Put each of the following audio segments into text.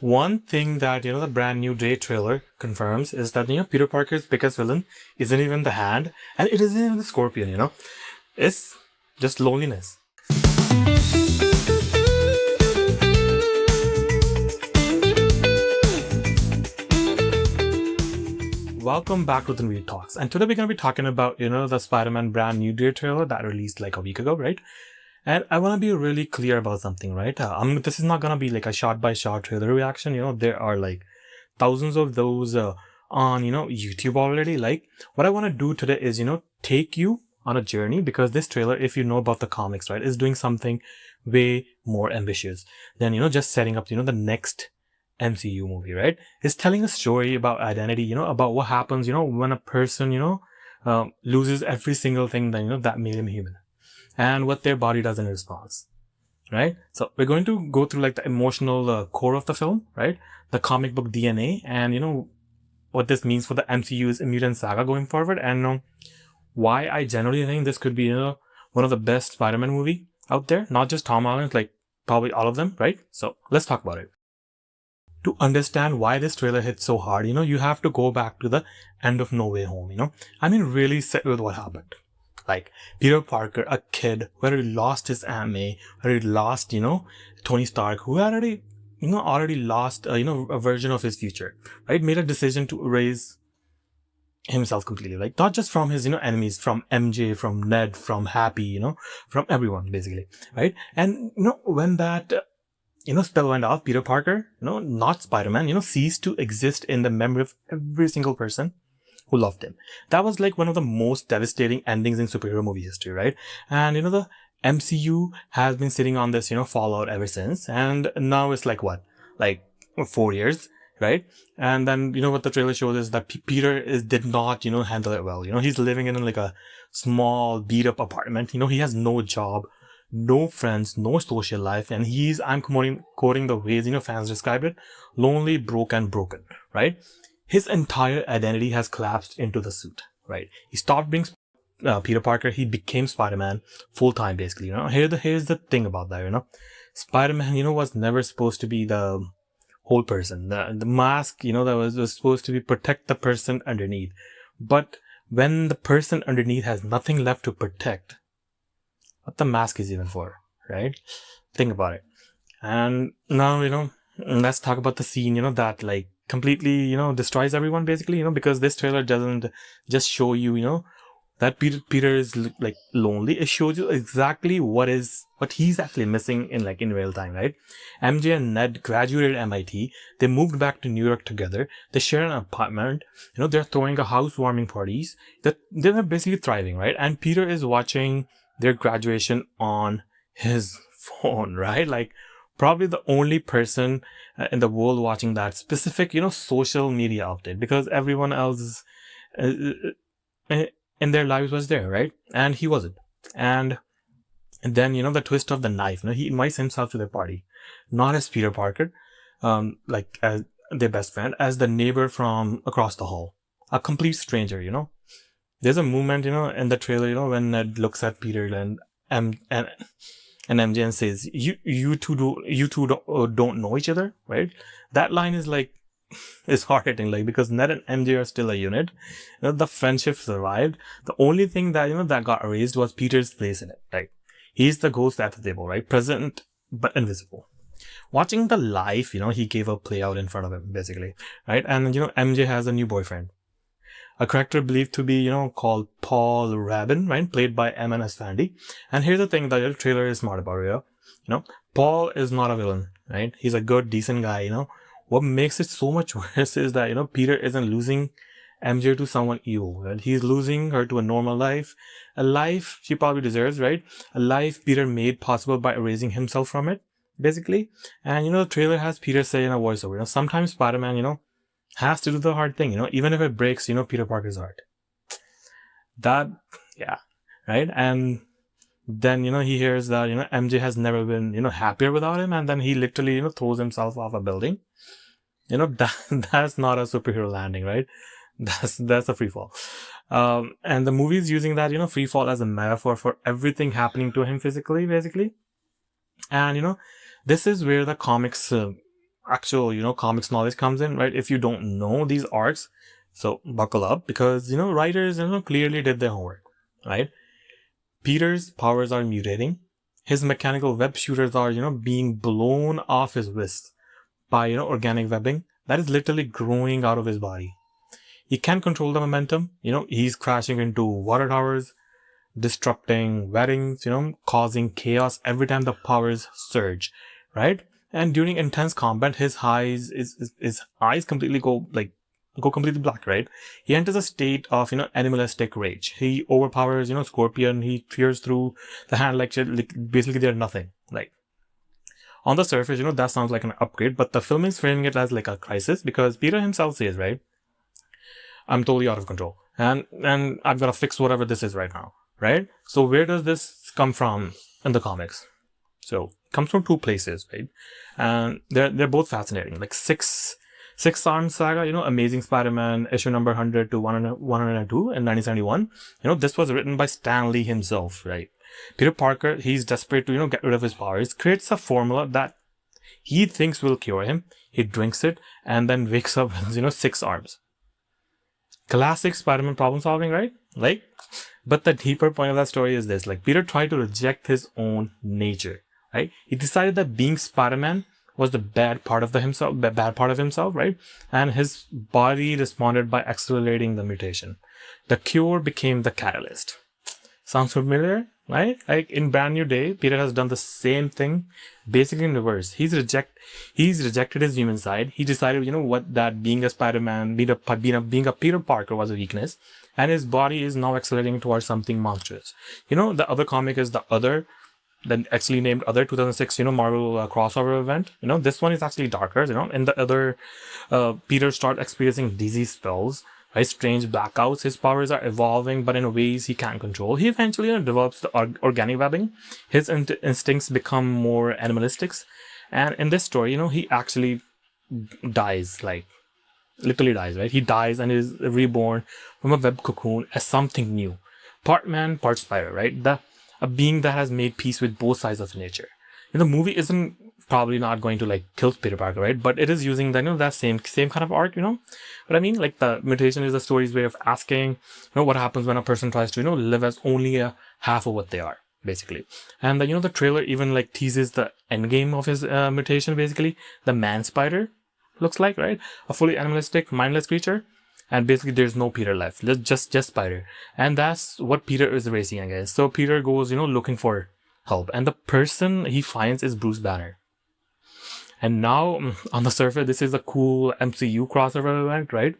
One thing that, the brand new Day trailer confirms is that, Peter Parker's biggest villain isn't even the Hand, and it isn't even the Scorpion. It's just loneliness. Welcome back to the Tanveer Talks, and today we're going to be talking about, the Spider-Man brand new Day trailer that released like a week ago, right? And I want to be really clear about something, right? This is not going to be like a shot-by-shot trailer reaction. There are like thousands of those on, YouTube already. Like, what I want to do today is, take you on a journey, because this trailer, if you know about the comics, right, is doing something way more ambitious than, just setting up, the next MCU movie, right? It's telling a story about identity, about what happens, when a person, loses every single thing that, that made him human, and what their body does in response, right? So we're going to go through like the emotional core of the film, right? The comic book DNA, and what this means for the MCU's Mutant Saga going forward, and why I generally think this could be one of the best Spider-Man movie out there. Not just Tom Holland, like probably all of them, right? So let's talk about it. To understand why this trailer hits so hard, you have to go back to the end of No Way Home. Really sit with what happened. Like Peter Parker, a kid who already lost his Aunt May, who already lost, Tony Stark, who already lost, a version of his future, right? Made a decision to erase himself completely, like not just from his, enemies, from MJ, from Ned, from Happy, from everyone basically, right? And, when that, spell went off, Peter Parker, not Spider-Man, ceased to exist in the memory of every single person who loved him. That was like one of the most devastating endings in superhero movie history, right? And the MCU has been sitting on this, fallout ever since. And now it's like what? Like 4 years, right? And then, what the trailer shows is that Peter did not, handle it well. He's living in like a small beat up apartment. He has no job, no friends, no social life. And I'm quoting the ways, fans describe it, lonely, broke and broken, right? His entire identity has collapsed into the suit, right? He stopped being Peter Parker. He became Spider-Man full-time, basically. Here's the thing about that, Spider-Man, was never supposed to be the whole person. The mask, that was supposed to be protect the person underneath. But when the person underneath has nothing left to protect, what the mask is even for, right? Think about it. And now, let's talk about the scene, that like completely, destroys everyone basically, because this trailer doesn't just show you, that Peter is like lonely. It shows you exactly what he's actually missing in real time, right? MJ and Ned graduated MIT. They moved back to New York together. They share an apartment. They're throwing a housewarming parties. They're basically thriving, right? And Peter is watching their graduation on his phone, right? Like probably the only person in the world watching that specific, social media update, because everyone else in their lives was there, right? And he wasn't. And then, the twist of the knife, he invites himself to the party, not as Peter Parker, like as their best friend, as the neighbor from across the hall, a complete stranger, There's a moment, in the trailer, when Ned looks at Peter and MJ and says, "You two don't know each other," right? That line is like, it's hard hitting, like, because Ned and MJ are still a unit. The friendship survived. The only thing that that got erased was Peter's place in it. Right? He's the ghost at the table, right? Present but invisible. Watching the life, he gave up play out in front of him, basically, right? And MJ has a new boyfriend. A character believed to be, called Paul Rabin, right? Played by M.N.S. Fandy. And here's the thing that the trailer is smart about, Paul is not a villain, right? He's a good, decent guy, What makes it so much worse is that, Peter isn't losing MJ to someone evil, right? He's losing her to a normal life. A life she probably deserves, right? A life Peter made possible by erasing himself from it, basically. And, the trailer has Peter say in a voiceover, sometimes Spider-Man, has to do the hard thing, even if it breaks, Peter Parker's heart. That, yeah, right? And then, he hears that, MJ has never been, happier without him. And then he literally, throws himself off a building. That's not a superhero landing, right? That's a free fall. And the movie is using that, free fall as a metaphor for everything happening to him physically, basically. And, this is where the comics actual, comics knowledge comes in, right? If you don't know these arcs, so buckle up, because, writers, clearly did their homework, right? Peter's powers are mutating. His mechanical web shooters are, being blown off his wrist by, organic webbing that is literally growing out of his body. He can't control the momentum. He's crashing into water towers, disrupting weddings, causing chaos every time the powers surge, right? And during intense combat, his eyes completely go completely black, right? He enters a state of, animalistic rage. He overpowers, Scorpion. He tears through the hand like shit. Like, basically, they're nothing. Like, on the surface, that sounds like an upgrade, but the film is framing it as like a crisis because Peter himself says, right, I'm totally out of control, and I've got to fix whatever this is right now, right? So where does this come from in the comics? So it comes from two places, right? And they're both fascinating. Like six arm saga, Amazing Spider-Man issue number 100 to 102 in 1971. This was written by Stan Lee himself, right? Peter Parker, he's desperate to get rid of his powers, creates a formula that he thinks will cure him. He drinks it and then wakes up with six arms. Classic Spider-Man problem solving, right? Like, but the deeper point of that story is this: like, Peter tried to reject his own nature, right? He decided that being Spider-Man was the bad part of himself, right? And his body responded by accelerating the mutation. The cure became the catalyst. Sounds familiar, right? Like in Brand New Day, Peter has done the same thing, basically in reverse. He's rejected his human side. He decided, what, that being a Spider-Man, being a Peter Parker was a weakness, and his body is now accelerating towards something monstrous. The other comic is the actually named Other 2006, Marvel crossover event. This one is actually darker. In the other, Peter starts experiencing disease spells, right? Strange blackouts. His powers are evolving, but in ways he can't control. He eventually develops the organic webbing. His instincts become more animalistic. And in this story, he actually dies, like literally dies, right? He dies and is reborn from a web cocoon as something new. Part man, part spider, right? A being that has made peace with both sides of nature. The movie isn't probably not going to like kill Peter Parker, right? But it is using that same kind of arc, But I mean, like, the mutation is the story's way of asking, what happens when a person tries to, live as only a half of what they are, basically. And the trailer even like teases the end game of his mutation, basically. The man spider looks like, right? A fully animalistic, mindless creature. And basically there's no Peter left. Just Spider. And that's what Peter is racing against. So Peter goes, looking for help. And the person he finds is Bruce Banner. And now, on the surface, this is a cool MCU crossover event, right?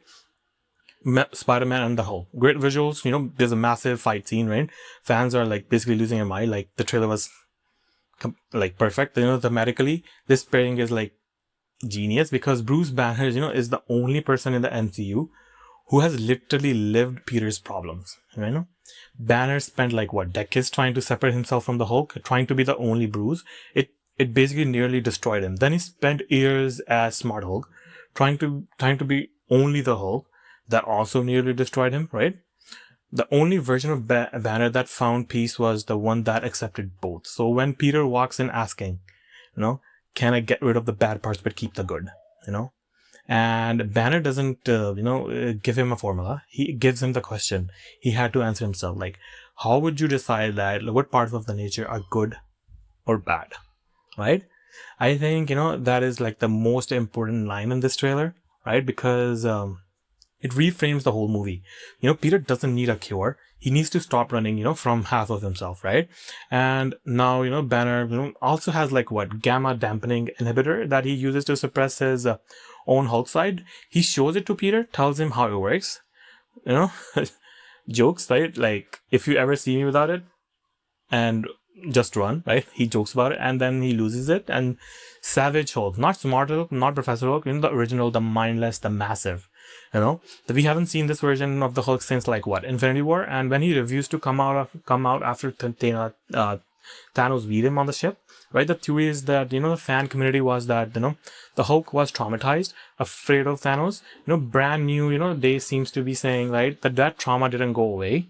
Spider-Man and the Hulk. Great visuals, there's a massive fight scene, right? Fans are like basically losing their mind. Like, the trailer was like perfect. Thematically, this pairing is like genius because Bruce Banner, is the only person in the MCU who has literally lived Peter's problems. Banner spent like decades trying to separate himself from the Hulk, trying to be the only Bruce. It basically nearly destroyed him. Then he spent years as Smart Hulk, trying to be only the Hulk. That also nearly destroyed him, right? The only version of Banner that found peace was the one that accepted both. So when Peter walks in asking, can I get rid of the bad parts but keep the good, And Banner doesn't, give him a formula. He gives him the question. He had to answer himself. Like, how would you decide that what parts of the nature are good or bad, right? I think, that is like the most important line in this trailer, right? Because it reframes the whole movie. Peter doesn't need a cure. He needs to stop running, from half of himself, right? And now, Banner, also has like gamma dampening inhibitor that he uses to suppress his own Hulk side. He shows it to Peter, tells him how it works, jokes, right? Like, if you ever see me without it, and just run, right? He jokes about it, and then he loses it. And Savage Hulk, not Smart Hulk, not Professor Hulk, the original, the mindless, the massive. We haven't seen this version of the Hulk since Infinity War, and when he refused to come out after Thanos beat him on the ship, right? The theory is that the fan community was that the Hulk was traumatized, afraid of Thanos. Brand new, they seems to be saying, right, that trauma didn't go away.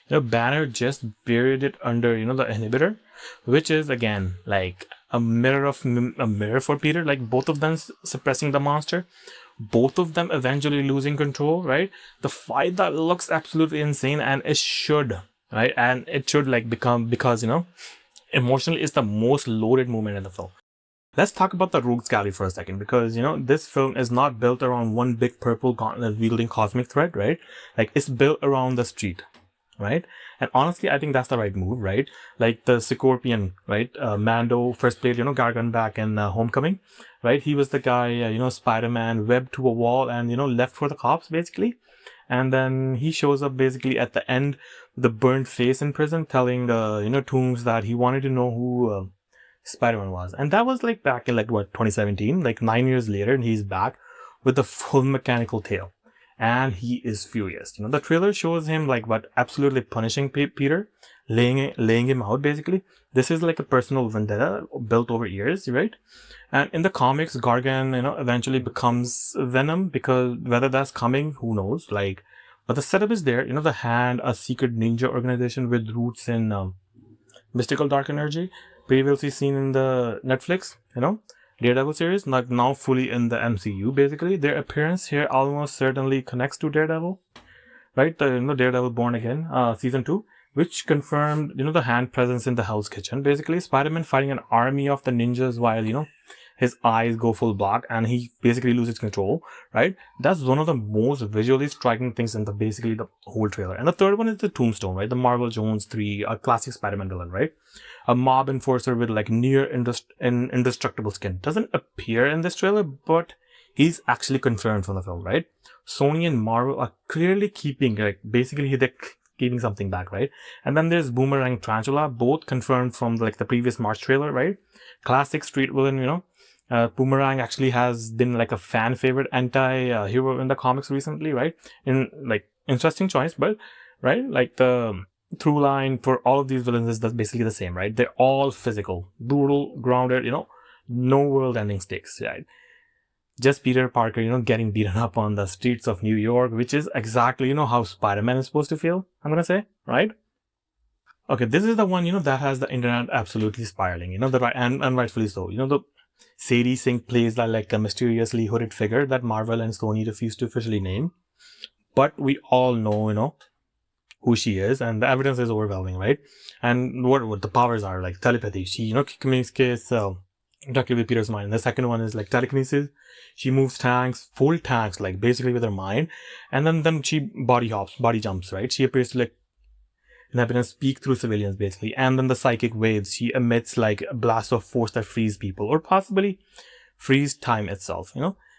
Banner just buried it under the inhibitor, which is again like a mirror for Peter, like both of them suppressing the monster, both of them eventually losing control, right? The fight that looks absolutely insane, and it should, right? And it should like become, because emotionally it's the most loaded moment in the film. Let's talk about the Rogues Gallery for a second, because this film is not built around one big purple gauntlet wielding cosmic threat, right? Like, it's built around the street, right? And honestly, I think that's the right move, right? Like the Scorpion, right? Mando first played, Gargan back in Homecoming, right? He was the guy, Spider-Man webbed to a wall and, left for the cops, basically. And then he shows up basically at the end with the burnt face in prison, telling, Toomes that he wanted to know who Spider-Man was. And that was like back in 2017, like 9 years later, and he's back with a full mechanical tail. And he is furious. The trailer shows him absolutely punishing Peter, laying him out basically. This is like a personal vendetta built over years, right? And in the comics, Gargan, eventually becomes Venom, because whether that's coming, who knows? But the setup is there. The Hand, a secret ninja organization with roots in mystical dark energy, previously seen in the Netflix, Daredevil series, now fully in the MCU. Basically, their appearance here almost certainly connects to Daredevil, right? The Daredevil Born Again, season 2, which confirmed the Hand presence in the Hell's Kitchen. Basically, Spider-Man fighting an army of the ninjas while his eyes go full black and he basically loses control, right? That's one of the most visually striking things in basically the whole trailer. And the third one is the Tombstone, right? The Marvel Jones 3, a classic Spider-Man villain, right? A mob enforcer with near indestructible skin. Doesn't appear in this trailer, but he's actually confirmed from the film, right? Sony and Marvel are clearly keeping, basically they're keeping something back, right? And then there's Boomerang Tarantula, both confirmed from the previous March trailer, right? Classic street villain, Boomerang actually has been a fan favorite anti-hero in the comics recently, right? In interesting choice, but right, the through line for all of these villains is basically the same, right? They're all physical, brutal, grounded, no world-ending stakes, right? Just Peter Parker, getting beaten up on the streets of New York, which is exactly, how Spider-Man is supposed to feel, I'm gonna say, right? Okay, this is the one, that has the internet absolutely spiraling, and rightfully so. The Sadie Sink plays like a mysteriously hooded figure that Marvel and Sony refuse to officially name. But we all know, who she is, and the evidence is overwhelming, right? And what the powers are, like telepathy. She, communicates directly with Peter's mind. The second one is telekinesis. She moves tanks, full tanks, basically with her mind. And then she body jumps, right? She appears to inhabit and speak through civilians, basically. And then the psychic waves. She emits a blast of force that frees people, or possibly freeze time itself,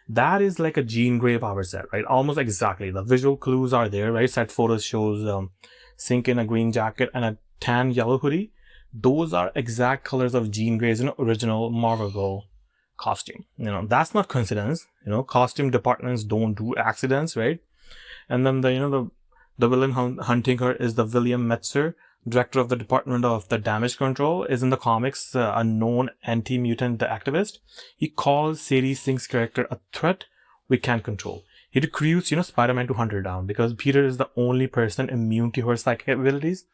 That is a Jean Grey power set, right? Almost exactly. The visual clues are there, right? Set photos shows Sink in a green jacket and a tan yellow hoodie. Those are exact colors of Jean Grey's original Marvel Girl costume. That's not coincidence. Costume departments don't do accidents, right? And then the villain hunting her is the William Metzer, director of the Department of the Damage Control, is in the comics a known anti-mutant activist. He calls Sadie Sink's character a threat we can't control. He recruits, Spider-Man to hunt her down because Peter is the only person immune to her psychic abilities.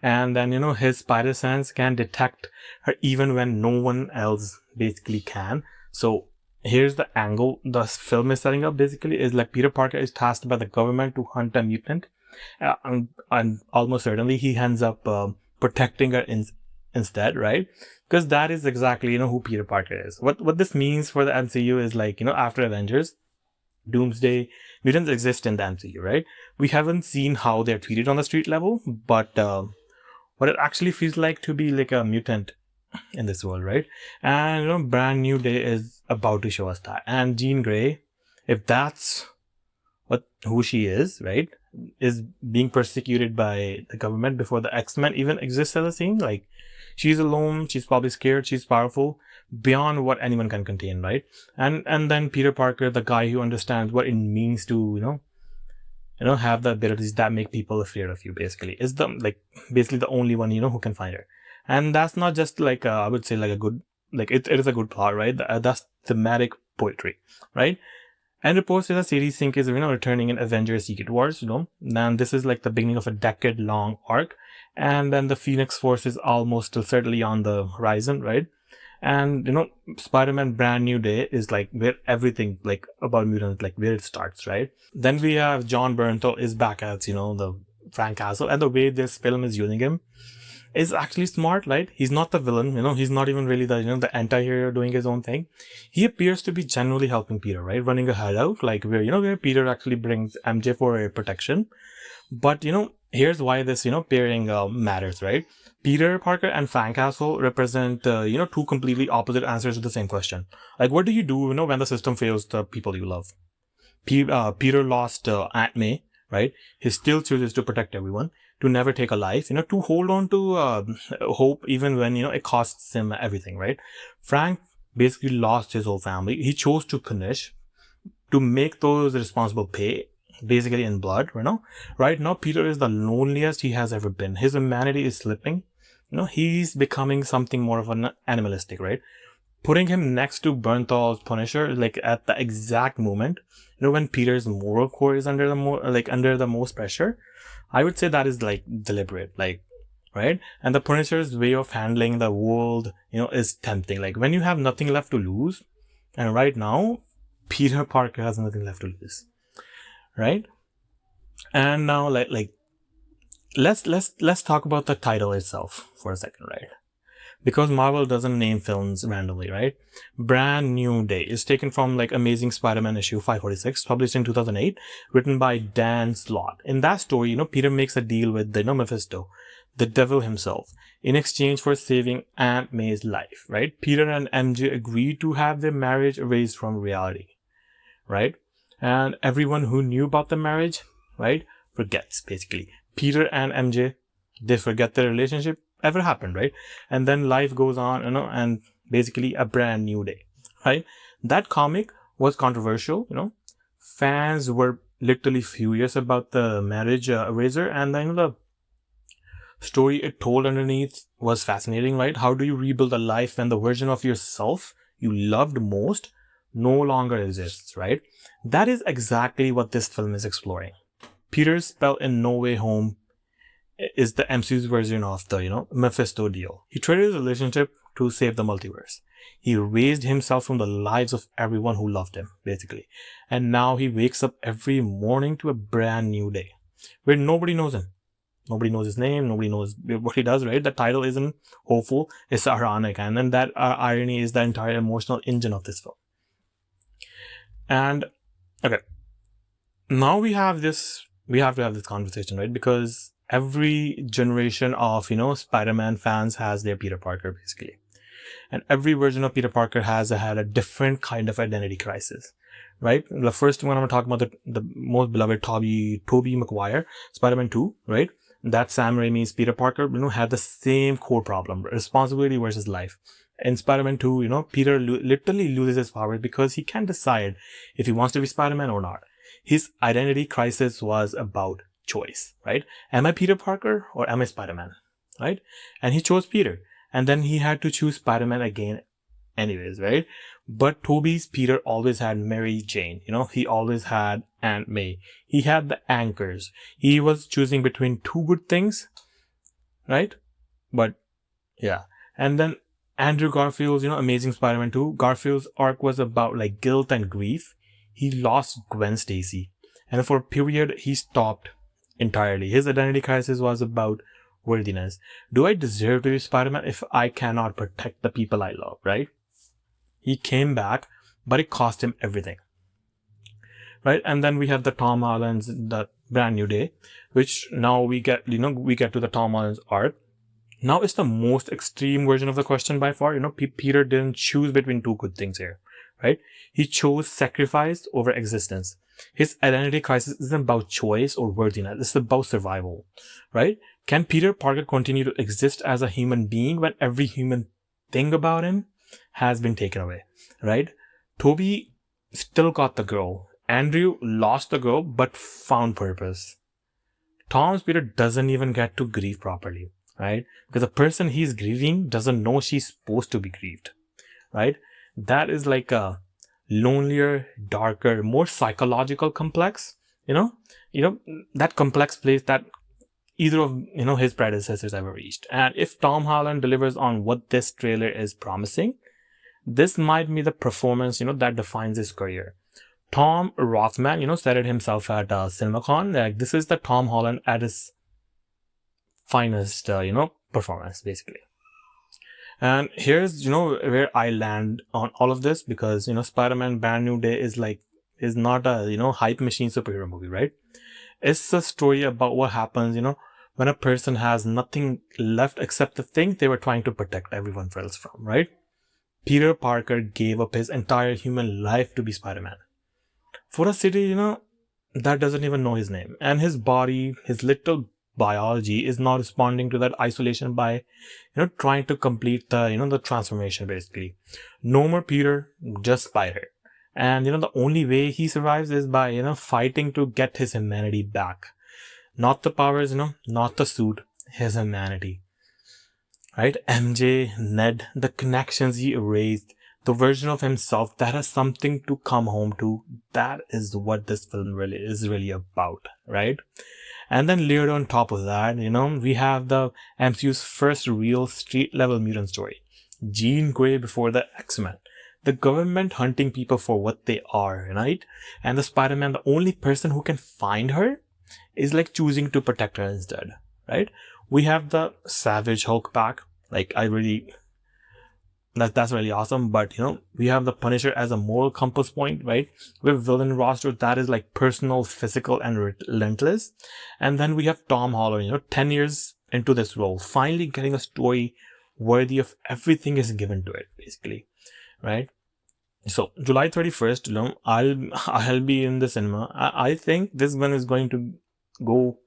And then, his spider sense can detect her even when no one else basically can. So here's the angle the film is setting up basically is Peter Parker is tasked by the government to hunt a mutant. And almost certainly he ends up protecting her instead, right? Because that is exactly, who Peter Parker is. What this means for the MCU is after Avengers, Doomsday, mutants exist in the MCU, right? We haven't seen how they're treated on the street level, but what it actually feels like to be a mutant in this world, right? And Brand New Day is about to show us that. And Jean Grey, if that's who she is, right, is being persecuted by the government before the X-Men even exists as a scene. She's alone, she's probably scared, she's powerful beyond what anyone can contain, right? And then Peter Parker, the guy who understands what it means to have the abilities that make people afraid of you, basically is basically the only one who can find her. And that's not just I would say a good it is a good plot, right? That's thematic poetry, right? And reports say that Sadie Sink is returning in Avengers Secret Wars, and this is the beginning of a decade-long arc. And then the Phoenix Force is almost certainly on the horizon, right? And Spider-Man Brand New Day is like where everything like about mutants, like where it starts, right? Then we have Jon Bernthal is back as the Frank Castle, and the way this film is using him is actually smart, right? He's not the villain, he's not even really the the anti-hero doing his own thing. He appears to be genuinely helping Peter, right? Running a hideout, like where where Peter actually brings MJ for protection. But here's why this pairing matters, right? Peter Parker and Frank Castle represent two completely opposite answers to the same question. Like, what do you do when the system fails the people you love? Peter lost Aunt May, right? He still chooses to protect everyone, to never take a life, to hold on to hope even when it costs him everything, right? Frank basically lost his whole family. He chose to punish, to make those responsible pay, basically in blood. Right now Peter is the loneliest he has ever been. His humanity is slipping. He's becoming something more of an animalistic, right? Putting him next to Bernthal's Punisher, like at the exact moment when Peter's moral core is under the most pressure, I would say that is like deliberate, like, right? And the Punisher's way of handling the world is tempting, like when you have nothing left to lose. And right now Peter Parker has nothing left to lose, right? And now let's talk about the title itself for a second, right? Because Marvel doesn't name films randomly, right? Brand New Day is taken from like Amazing Spider-Man issue 546, published in 2008, written by Dan Slott. In that story, Peter makes a deal with Mephisto, the devil himself, in exchange for saving Aunt May's life, right? Peter and MJ agree to have their marriage erased from reality, right? And everyone who knew about the marriage, right, forgets, basically. Peter and MJ, they forget their relationship ever happened, right? And then life goes on, and basically a brand new day, right? That comic was controversial, fans were literally furious about the marriage eraser, and then the story it told underneath was fascinating, right? How do you rebuild a life when the version of yourself you loved most no longer exists, right? That is exactly what this film is exploring. Peter's spell in No Way Home is the MCU's version of the, Mephisto deal. He traded his relationship to save the multiverse. He raised himself from the lives of everyone who loved him, basically. And now he wakes up every morning to a brand new day where nobody knows him. Nobody knows his name. Nobody knows what he does, right? The title isn't hopeful. It's ironic. And then that irony is the entire emotional engine of this film. And, okay. Now we have to have this conversation, right? Because every generation of, Spider-Man fans has their Peter Parker, basically. And every version of Peter Parker has had a different kind of identity crisis, right? The first one I'm going to talk about, the most beloved Tobey Maguire, Spider-Man 2, right? That Sam Raimi's Peter Parker, had the same core problem, responsibility versus life. In Spider-Man 2, Peter literally loses his powers because he can't decide if he wants to be Spider-Man or not. His identity crisis was about choice, right? Am I Peter Parker or am I Spider-Man, right? And he chose Peter. And then he had to choose Spider-Man again anyways, right? But Tobey's Peter always had Mary Jane, he always had Aunt May. He had the anchors. He was choosing between two good things, right? But yeah. And then Andrew Garfield's, Amazing Spider-Man 2, Garfield's arc was about like guilt and grief. He lost Gwen Stacy. And for a period, he stopped entirely. His identity crisis was about worthiness. Do I deserve to be Spider-Man if I cannot protect the people I love, right? He came back, but it cost him everything, right? And then we have the Tom Holland's the Brand New Day, which now we get to the Tom Holland's arc. Now it's the most extreme version of the question by far. Peter didn't choose between two good things here, right? He chose sacrifice over existence. His identity crisis isn't about choice or worthiness. It's about survival, right? Can Peter Parker continue to exist as a human being when every human thing about him has been taken away, right? Tobey still got the girl. Andrew lost the girl but found purpose. Tom's Peter doesn't even get to grieve properly, right? Because the person he's grieving doesn't know she's supposed to be grieved, right? That is like a lonelier, darker, more psychological complex, that complex place that either of his predecessors ever reached. And if Tom Holland delivers on what this trailer is promising, this might be the performance, that defines his career. Tom Rothman, said it himself at CinemaCon. Like, this is the Tom Holland at his finest, performance, basically. And here's, where I land on all of this, because, Spider-Man Brand New Day is not a, hype machine superhero movie, right? It's a story about what happens, when a person has nothing left except the thing they were trying to protect everyone else from, right? Peter Parker gave up his entire human life to be Spider-Man. For a city, that doesn't even know his name. And his body, his little biology is not responding to that isolation by, trying to complete the, the transformation, basically. No more Peter, just Spider. And, the only way he survives is by, fighting to get his humanity back. Not the powers, not the suit, his humanity. Right? MJ, Ned, the connections he erased, the version of himself that has something to come home to. That is what this film is really about, right? And then layered on top of that, we have the MCU's first real street level mutant story. Jean Grey before the X-Men. The government hunting people for what they are, right? And the Spider-Man, the only person who can find her, is choosing to protect her instead, right? We have the Savage Hulk back. That's really awesome. But, we have the Punisher as a moral compass point, right? With villain roster that is personal, physical, and relentless. And then we have Tom Holland, 10 years into this role, finally getting a story worthy of everything is given to it, basically, right? So July 31st, I'll be in the cinema. I think this one is going to go.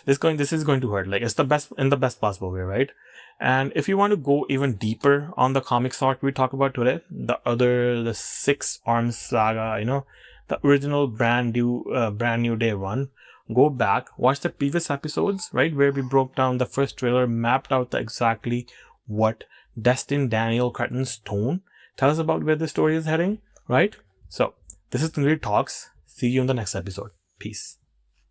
This is going to hurt. It's the best in the best possible way, right? And if you want to go even deeper on the comics arc we talk about today, the 6 Arms Saga, the original brand new day one, go back, watch the previous episodes, right, where we broke down the first trailer, mapped out exactly what Destin Daniel Cretton's tone tell us about where the story is heading, right? So this is Tanveer Talks. See you in the next episode. Peace.